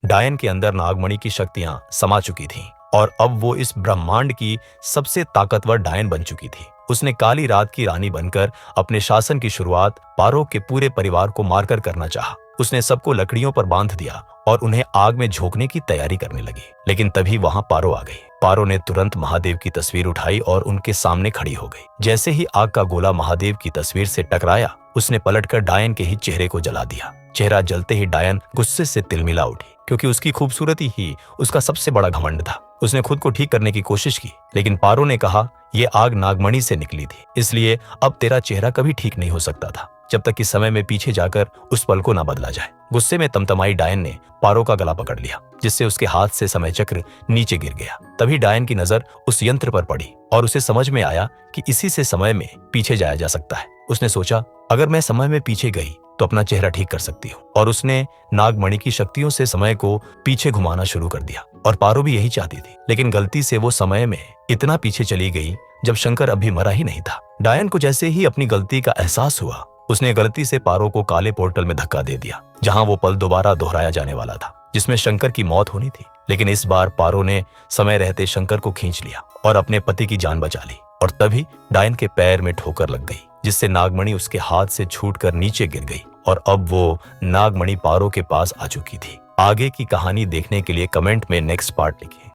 डायन के अंदर नागमणि की शक्तियां समा चुकी थीं और अब वो इस ब्रह्मांड की सबसे ताकतवर डायन बन चुकी थी। उसने काली रात की रानी बनकर अपने शासन की शुरुआत पारो के पूरे परिवार को मारकर करना चाहा। उसने सबको लकड़ियों पर बांध दिया और उन्हें आग में झोंकने की तैयारी करने लगी। लेकिन तभी वहां पारो आ गई। पारो ने तुरंत महादेव की तस्वीर उठाई और उनके सामने खड़ी हो गई। जैसे ही आग का गोला महादेव की तस्वीर से टकराया, उसने पलटकर डायन के ही चेहरे को जला दिया। चेहरा जलते ही डायन गुस्से से तिलमिला उठी, क्योंकि उसकी खूबसूरती ही उसका सबसे बड़ा घमंड था। उसने खुद को ठीक करने की कोशिश की, लेकिन पारो ने कहा, यह आग नागमणि से निकली थी, इसलिए अब तेरा चेहरा कभी ठीक नहीं हो सकता था, जब तक कि समय में पीछे जाकर उस पल को न बदला जाए। गुस्से में तमतमाई डायन ने पारो का गला पकड़ लिया, जिससे उसके हाथ से समय चक्र नीचे गिर गया। तभी डायन की नजर उस यंत्र पर पड़ी और उसे समझ में आया कि इसी से समय में पीछे जाया जा सकता है। उसने सोचा, अगर मैं समय में पीछे गई तो अपना चेहरा ठीक कर सकती हूँ, और उसने नागमणि की शक्तियों से समय को पीछे घुमाना शुरू कर दिया। और पारो भी यही चाहती थी, लेकिन गलती से वो समय में इतना पीछे चली गई जब शंकर अभी मरा ही नहीं था। डायन को जैसे ही अपनी गलती का एहसास हुआ, उसने गलती से पारो को काले पोर्टल में धक्का दे दिया, जहां वो पल दोबारा दोहराया जाने वाला था, जिसमें शंकर की मौत होनी थी। लेकिन इस बार पारो ने समय रहते शंकर को खींच लिया और अपने पति की जान बचा ली। और तभी डायन के पैर में ठोकर लग गई, जिससे नागमणि उसके हाथ से छूटकर नीचे गिर गई और अब वो नागमणि पारो के पास आ चुकी थी। आगे की कहानी देखने के लिए कमेंट में नेक्स्ट पार्ट लिखिए।